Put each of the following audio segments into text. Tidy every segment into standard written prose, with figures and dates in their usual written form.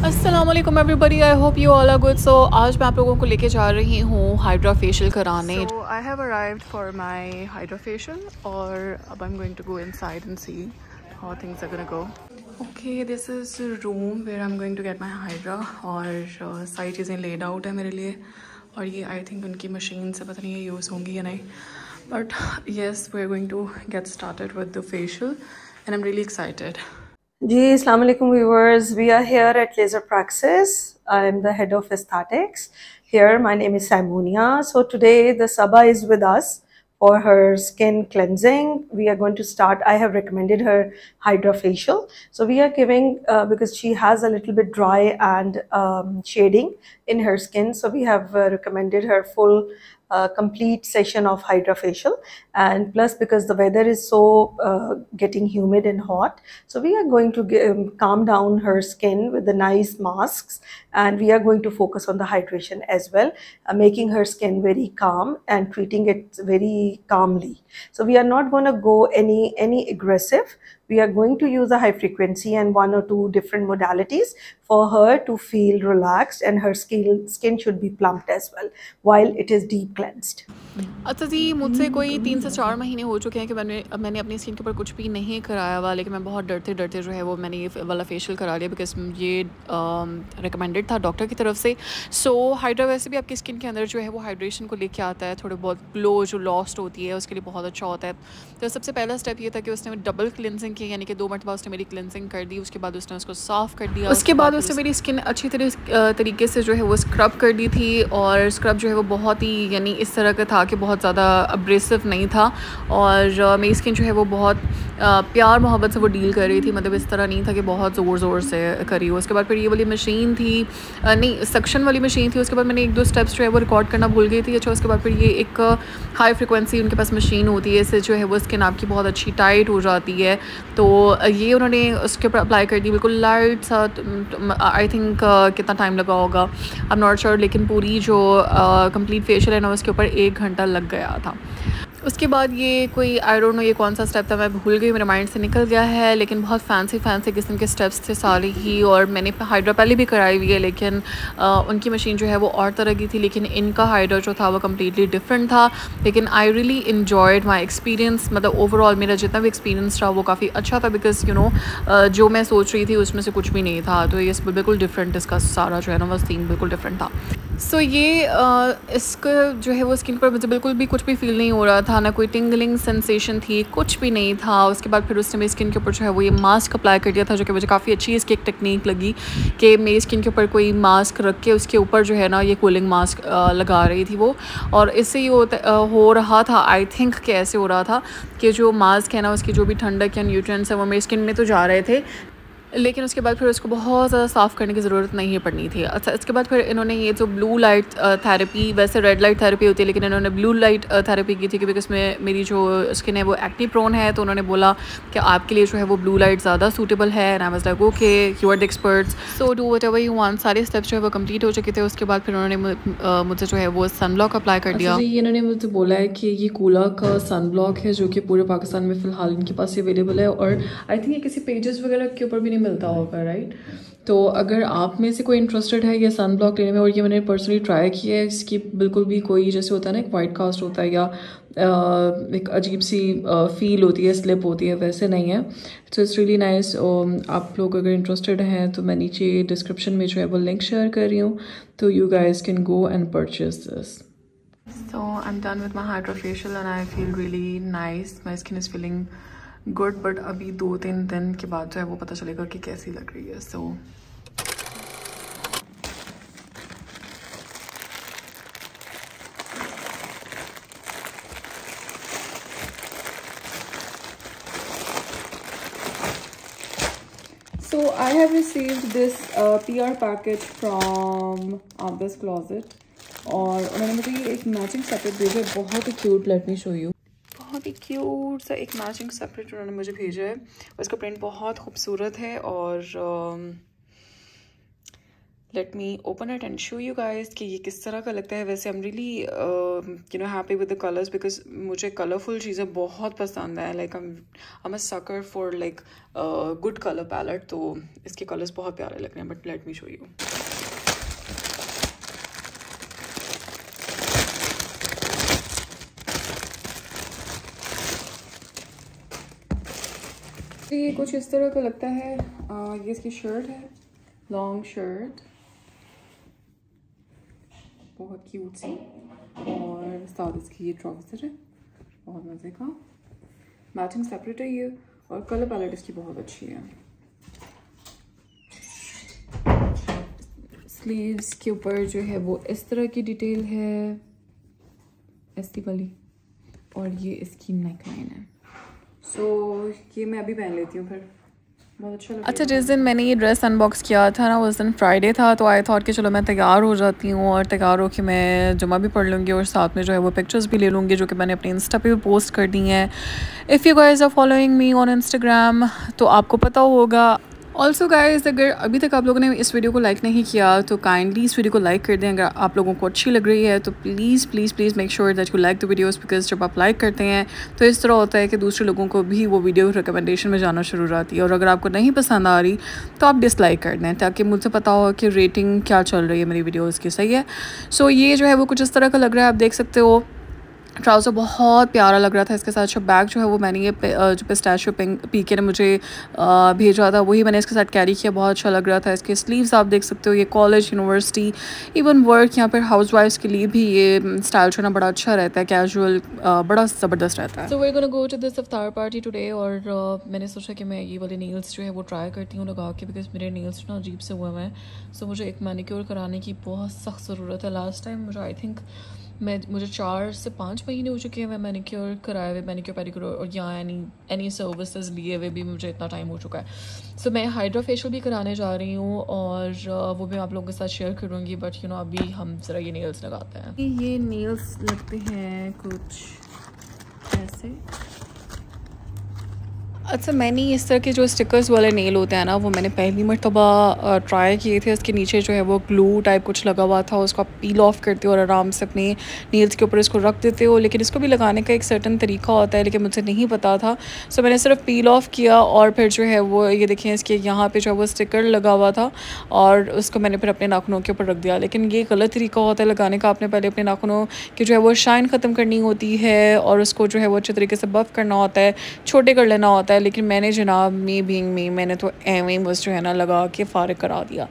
अस्सलामुअलैकुम everybody, I hope you all are good. So आज मैं आप लोगों को लेके जा रही हूँ हाइड्रा फेशियल कराने। So I have arrived for my hydra facial और अब I am going to go inside and see how things are gonna go. Okay, this is room where I am going to get my hydra और सारी चीज़ें laid out है मेरे लिए। और ये आई थिंक उनकी मशीन से पता नहीं ये यूज़ होंगी या नहीं, but yes we are going to get started with the facial and I am really excited. Ji, Assalamu alaikum viewers. We are here at Laser Praxis. I am the head of aesthetics. Here, my name is Simonia. So today the Sabah is with us for her skin cleansing. We are going to start. I have recommended her Hydra Facial. So we are giving, because she has a little bit dry and shading in her skin. So we have recommended her full complete session of Hydra Facial, and plus because the weather is so getting humid and hot, so we are going to calm down her skin with the nice masks, and we are going to focus on the hydration as well, making her skin very calm and treating it very calmly. So we are not going to go any aggressive. We are going to use a high frequency and 1 or 2 different modalities for her to feel relaxed, and her skin should be plumped as well while it is deep cleansed. अच्छा जी, मुझसे कोई 3 से 4 महीने हो चुके हैं कि मैंने अपनी स्किन के ऊपर कुछ भी नहीं कराया हुआ, लेकिन मैं बहुत डरते डरते जो है वो मैंने ये वाला फेशियल करा लिया बिकॉज ये रिकमेंडेड था डॉक्टर की तरफ से। सो हाइड्रा वैसे भी आपकी स्किन के अंदर जो है वो हाइड्रेशन को लेके आता है, थोड़े बहुत ग्लो जो लॉस्ट होती है उसके लिए बहुत अच्छा होता है। तो सबसे पहला स्टेप ये था कि उसने डबल क्लिनजिंग की, यानी कि 2 मरतबा उसने मेरी क्लिनजिंग कर दी, उसके बाद उसने उसको साफ़ कर दिया, उसके बाद उसने मेरी स्किन अच्छी तरीके से जो है वो स्क्रब कर दी थी। और स्क्रब जो है वो बहुत ही यानी इस तरह का था कि बहुत ज़्यादा अब्रेसिव नहीं था, और मेरी स्किन जो है वो बहुत प्यार मोहब्बत से वो डील कर रही थी, मतलब इस तरह नहीं था कि बहुत ज़ोर से करी हो। उसके बाद फिर ये वाली मशीन थी, नहीं सक्शन वाली मशीन थी। उसके बाद मैंने 1-2 स्टेप्स जो है वो रिकॉर्ड करना भूल गई थी। अच्छा, उसके बाद फिर ये एक हाई फ्रिक्वेंसी उनके पास मशीन होती है, इससे जो है वो स्किन आपकी बहुत अच्छी टाइट हो जाती है। तो ये उन्होंने उसके ऊपर अप्लाई कर दी, बिल्कुल लाइट सा। आई थिंक कितना टाइम लगा होगा आई एम नॉट श्योर, लेकिन पूरी जो कंप्लीट फेशियल है ना उसके ऊपर 1 घंटा लग गया था। उसके बाद ये कोई आई डोंट नो ये कौन सा स्टेप था, मैं भूल गई, मेरे माइंड से निकल गया है, लेकिन बहुत फैंसी किस्म के स्टेप्स थे सारे ही। और मैंने हाइड्रा पहले भी कराई हुई है, लेकिन उनकी मशीन जो है वो और तरह की थी, लेकिन इनका हाइड्रा जो था वो कम्प्लीटली डिफरेंट था। लेकिन I really enjoyed my experience, मतलब ओवरऑल मेरा जितना भी एक्सपीरियंस रहा वो काफ़ी अच्छा था, बिकॉज यू नो जो मैं सोच रही थी उसमें से कुछ भी नहीं था। तो ये बिल्कुल डिफरेंट, इसका सारा जो है ना वो सीन बिल्कुल डिफरेंट था। सो ये इसका जो है वो स्किन पर मुझे बिल्कुल भी कुछ भी फील नहीं हो रहा था, ना कोई टिंगलिंग सेंसेशन थी, कुछ भी नहीं था। उसके बाद फिर उसने मेरी स्किन के ऊपर जो है वो ये मास्क अप्लाई कर दिया था, जो कि मुझे काफ़ी अच्छी इसकी एक टेक्निक लगी कि मेरी स्किन के ऊपर कोई मास्क रख के उसके ऊपर जो है ना ये कूलिंग मास्क लगा रही थी वो। और इससे ये हो रहा था, आई थिंक कि ऐसे हो रहा था कि जो मास्क है ना उसकी जो भी ठंडक या न्यूट्रिएंट्स है वो मेरी स्किन में तो जा रहे थे, लेकिन उसके बाद फिर उसको बहुत ज़्यादा साफ़ करने की ज़रूरत नहीं पड़नी थी। अच्छा, इसके बाद फिर इन्होंने ये जो ब्लू लाइट थेरेपी, वैसे रेड लाइट थेरेपी होती है लेकिन इन्होंने ब्लू लाइट थेरेपी की थी, क्योंकि इसमें मेरी जो स्किन है वो एक्ने प्रोन है। तो उन्होंने बोला कि आपके लिए जो है वो ब्लू लाइट ज़्यादा सूटेबल है, and I was like okay, you are the experts, so do whatever you want. सारे स्टेप्स जो है वो कंप्लीट हो चुके थे। उसके बाद फिर उन्होंने मुझे जो है वो सनब्लॉक अप्लाई कर दिया। जी, इन्होंने मुझे बोला है कि ये कूला का सनब्लॉक है जो कि पूरे पाकिस्तान में फ़िलहाल इनके पास अवेलेबल है, और आई थिंक ये किसी पेजेस वगैरह के ऊपर भी नहीं मिलता होगा, राइट। तो अगर आप में से कोई इंटरेस्टेड है ये सन ब्लॉक लेने में, और ये मैंने पर्सनली ट्राई किया है, इसकी बिल्कुल भी कोई जैसे होता है ना एक वाइट कास्ट होता है या एक अजीब सी फील होती है, स्लिप होती है, वैसे नहीं है। So it's really nice. आप लोग अगर इंटरेस्टेड हैं तो मैं नीचे डिस्क्रिप्शन में जो है वो लिंक शेयर कर रही हूँ, तो you guys can go and purchase this. So I'm done with my Hydra facial and I feel really nice. My skin is feeling good, but अभी 2-3 दिन के बाद जो है वो पता चलेगा कि कैसी लग रही है। So I have received this PR package from this closet, और उन्होंने मुझे ये एक मैचिंग सेपरेट भेजा है, बहुत ही cute. Let me show you, बहुत ही क्यूट सा एक मैचिंग सेपरेट उन्होंने मुझे भेजा है। उसका प्रिंट बहुत खूबसूरत है, और let me open it and show you guys कि ये किस तरह का लगता है। वैसे I am really happy with the colours because मुझे कलरफुल चीज़ें बहुत पसंद है। Like I am a sucker for like good colour palette, तो इसके कलर्स बहुत प्यारे लग रहे हैं। But let me show you. ये कुछ इस तरह का लगता है। ये इसकी शर्ट है, लॉन्ग शर्ट, बहुत क्यूट सी, और साथ इसकी ये ट्राउज़र है, बहुत मज़े का। मैचिंग सेपरेट है ये, और कलर पैलेट इसकी बहुत अच्छी है। स्लीव्स के ऊपर जो है वो इस तरह की डिटेल है, ऐसी वाली, और ये इसकी नेक लाइन है। सो ये मैं अभी पहन लेती हूँ, फिर बहुत अच्छा लगेगा। अच्छा, जिस दिन मैंने ये ड्रेस अनबॉक्स किया था ना, उस दिन फ्राइडे था, तो आई थॉट कि चलो मैं तैयार हो जाती हूँ, और तैयार होकर मैं जुमा भी पढ़ लूँगी, और साथ में जो है वो पिक्चर्स भी ले लूँगी, जो कि मैंने अपने इंस्टा पे भी पोस्ट कर दी हैं। If you guys are following me on Instagram तो आपको पता होगा। ऑल्सो गाइज, अगर अभी तक आप लोगों ने इस वीडियो को लाइक नहीं किया तो काइंडली इस वीडियो को लाइक कर दें। अगर आप लोगों को अच्छी लग रही है तो please please please make sure that you like the videos, because जब आप लाइक करते हैं तो इस तरह होता है कि दूसरे लोगों को भी वो वीडियो रिकमेंडेशन में जाना शुरू हो जाती है। और अगर आपको नहीं पसंद आ रही तो आप डिसलाइक कर दें, ताकि मुझे पता हो कि रेटिंग क्या चल रही है मेरी वीडियोज़ की। सही है। सो ये जो है वो कुछ इस तरह का लग रहा है, आप देख सकते हो। ट्राउज़र बहुत प्यारा लग रहा था। इसके साथ जो बैग जो है वो मैंने ये जो पिस्ताशियो पीके ने मुझे भेजा था, वही मैंने इसके साथ कैरी किया, बहुत अच्छा लग रहा था। इसके स्लीव्स आप देख सकते हो, ये कॉलेज, यूनिवर्सिटी, इवन वर्क, यहाँ पर हाउस वाइफ्स के लिए भी ये स्टाइल जो है ना बड़ा अच्छा रहता है, कैजुअल, बड़ा ज़बरदस्त रहता है। So we are gonna go to this iftar party today, और मैंने सोचा कि मैं ये वाले नेल्स जो है वो ट्राई करती हूँ लगा के, बिकॉज मेरे नेल्स ना अजीब से हुए हैं। सो मुझे एक मैनिक्योर कराने की बहुत सख्त ज़रूरत है। लास्ट टाइम मुझे आई थिंक मुझे 4 से 5 महीने हो चुके हैं मैं मैनिक्योर कराए हुए, मैनिक्योर पेडिक्योर, और यहाँ एनी सर्विसेज लिए हुए भी मुझे इतना टाइम हो चुका है। सो मैं हाइड्रा फेशियल भी कराने जा रही हूँ, और वो भी आप लोगों के साथ शेयर करूँगी। बट अभी हम ज़रा ये नेल्स लगाते हैं। ये नेल्स लगते हैं कुछ ऐसे। अच्छा, मैंने इस तरह के जो स्टिकर्स वाले नेल होते हैं ना, वो मैंने पहली मरतबा ट्राई किए थे। इसके नीचे जो है वो ग्लू टाइप कुछ लगा हुआ था, उसको आप पील ऑफ करते हो और आराम से अपने नेल्स के ऊपर इसको रख देते हो। लेकिन इसको भी लगाने का एक सर्टन तरीका होता है, लेकिन मुझे नहीं पता था। सो मैंने सिर्फ पील ऑफ किया, और फिर जो है वो ये देखें, इसके यहाँ पर जो है वो स्टिकर लगा हुआ था, और उसको मैंने फिर अपने नाखूनों के ऊपर रख दिया। लेकिन ये गलत तरीका होता है लगाने का। आपने पहले अपने नाखूनों की जो है वो शाइन ख़त्म करनी होती है, और उसको जो है वो अच्छे तरीके से बफ़ करना होता है, छोटे कर लेना होता है। लेकिन मैंने जनाब मैंने तो एवं बस जो है ना लगा के फ़ारिग करा दिया।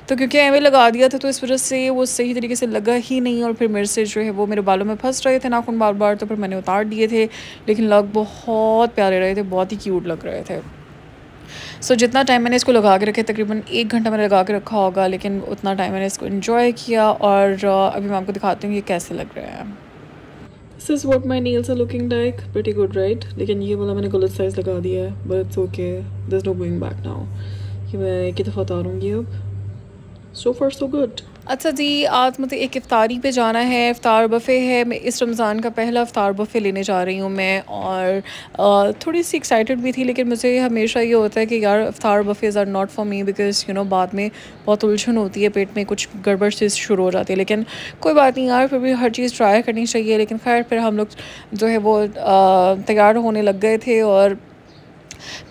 तो क्योंकि एवं लगा दिया था तो इस वजह से वो सही तरीके से लगा ही नहीं, और फिर मेरे से जो है वो मेरे बालों में फंस रहे थे नाखून बार बार, तो फिर मैंने उतार दिए थे। लेकिन लग बहुत प्यारे रहे थे, बहुत ही क्यूट लग रहे थे। सो जितना टाइम मैंने इसको लगा के रखे, तकरीबन 1 घंटा मैंने लगा के रखा होगा, लेकिन उतना टाइम मैंने इसको इन्जॉय किया। और अभी मैं आपको दिखाती हूँ ये कैसे लग रहा है। This is what my nails are looking like. Pretty good, right? लेकिन ये वाला मैंने गलत साइज लगा दिया है, but it's okay. There's no going back now. ये मैं एक ही दफ़ा उतारूँगी अब। So far so good. अच्छा जी, आज मुझे एक इफ्तारी पे जाना है, इफ्तार बफ़े है। मैं इस रमज़ान का पहला इफ्तार बफ़े लेने जा रही हूँ मैं, और थोड़ी सी एक्साइटेड भी थी। लेकिन मुझे हमेशा ये होता है कि यार iftar buffets are not for me, because बाद में बहुत उलझन होती है, पेट में कुछ गड़बड़ चीज़ शुरू हो जाती है। लेकिन कोई बात नहीं यार, फिर भी हर चीज़ ट्राई करनी चाहिए। लेकिन खैर फिर हम लोग जो है वो तैयार होने लग गए थे, और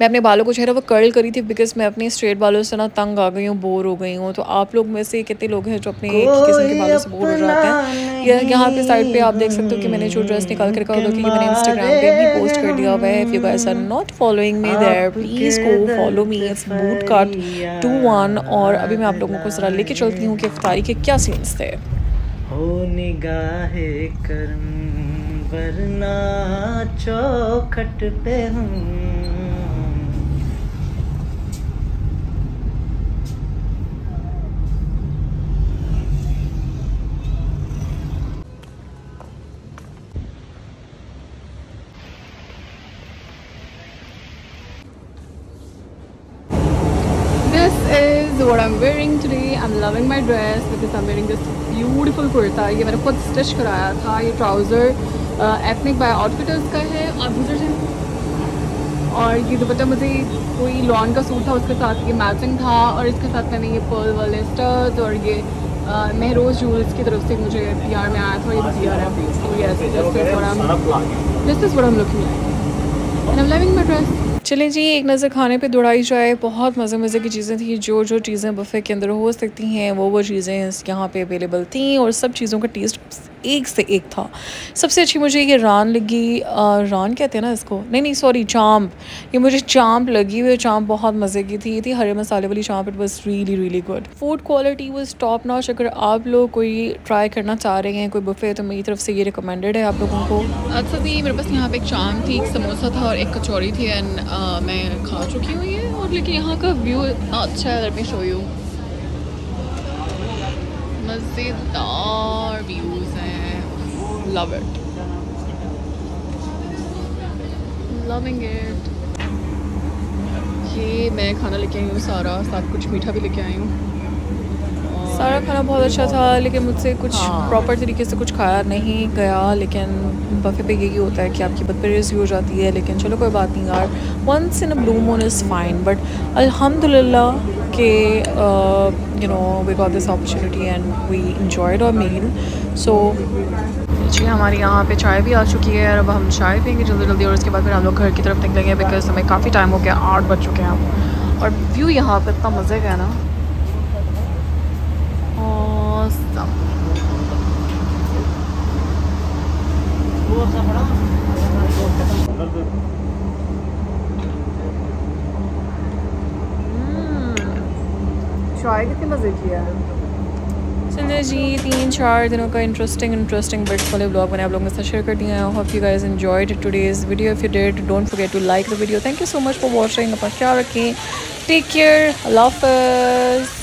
मैं अपने बालों को जो है वो कर्ल करी थी, बिकॉज मैं अपने स्ट्रेट बालों से ना तंग आ गई हूँ, बोर हो गई हूँ। तो आप लोग में से कितने लोग हैं जो अपने एक ही किस्म के बालों से बोर हो जाते हैं? यहाँ पे साइड पे आप देख सकते हो कि मैंने जो ड्रेस निकाल के रखा होगा, कि मैंने इंस्टाग्राम पे भी पोस्ट कर दिया हुआ है। If you guys are not following me there, please go follow me. It's boot cut 21। और अभी मैं आप लोगों को ज़रा लेके चलती हूँ कि इफ्तारी के क्या सीन्स थे। हो निगाहे करम वरना चौखट पे हूँ। This is what I'm wearing today. I'm loving my dress because I'm wearing this beautiful kurta. ये मैंने खुद स्टिच कराया था। ये ट्राउज़र एथनिक बाय आउटफिटर्स का है, आप दूसरे से। और ये दुपट्टा मुझे कोई लॉन का सूट था, उसके साथ ये मैचिंग था, और इसके साथ मैंने ये पर्ल वाले स्टर्स और ये महरोज जूल्स की तरफ से मुझे PR में आया था, ये PR है। So yes, this is what I'm looking like and I'm loving my dress. चलें जी, एक नज़र खाने पे दौड़ाई जाए। बहुत मज़े मज़े की चीज़ें थी। जो जो चीज़ें बफ़े के अंदर हो सकती हैं वो चीज़ें यहाँ पे अवेलेबल थी, और सब चीज़ों का टेस्ट एक से एक था। सबसे अच्छी मुझे ये रान लगी, रान कहते हैं ना इसको, नहीं सॉरी, चांप। ये मुझे चांप लगी हुई, चांप बहुत मज़े की थी। ये थी हरे मसाले वाली चांप। It was really really good. Food quality was top notch. अगर आप लोग कोई ट्राई करना चाह रहे हैं कोई बुफ़े, तो मेरी तरफ से ये रिकमेंडेड है आप लोगों को। अच्छा जी, मेरे पास यहाँ पे एक चांप थी, एक समोसा था और एक कचौरी थी, एंड मैं खा चुकी हूँ ये। और लेकिन यहाँ का व्यू इतना अच्छा है, लेट मी शो यू। मज़ेदार व्यूज़ हैं, लव इट, लविंग इट। ये मैं खाना लेके आई हूँ सारा, साथ कुछ मीठा भी लेके आई हूँ। सारा खाना बहुत अच्छा था, लेकिन मुझसे कुछ प्रॉपर तरीके से कुछ खाया नहीं गया। लेकिन बफ़े पे यही होता है कि आपकी बदपरहेज़ी हो जाती है, लेकिन चलो कोई बात नहीं यार, once in a blue moon is fine. But अल्हम्दुलिल्लाह के you know we got this opportunity and we enjoyed our meal. So जी, हमारी यहाँ पे चाय भी आ चुकी है, और अब हम चाय पियेंगे जल्दी जल्दी, और उसके बाद फिर हम लोग घर की तरफ निकलेंगे, बिकॉज हमें काफ़ी टाइम हो गया, 8 बज चुके हैं। और व्यू यहाँ पे इतना मज़े का है ना, चाय कितनी मज़े की है। चलिए जी, 3-4 दिनों का इंटरेस्टिंग बिट्स वाले ब्लॉग मैंने आप लोगों के साथ शेयर कर दिया है। Hope you guys enjoyed today's video. If you did, don't forget to like the video. Thank you so much for watching. अपना ख्याल रखें, टेक केयर, अल्लाह हाफ़िज़।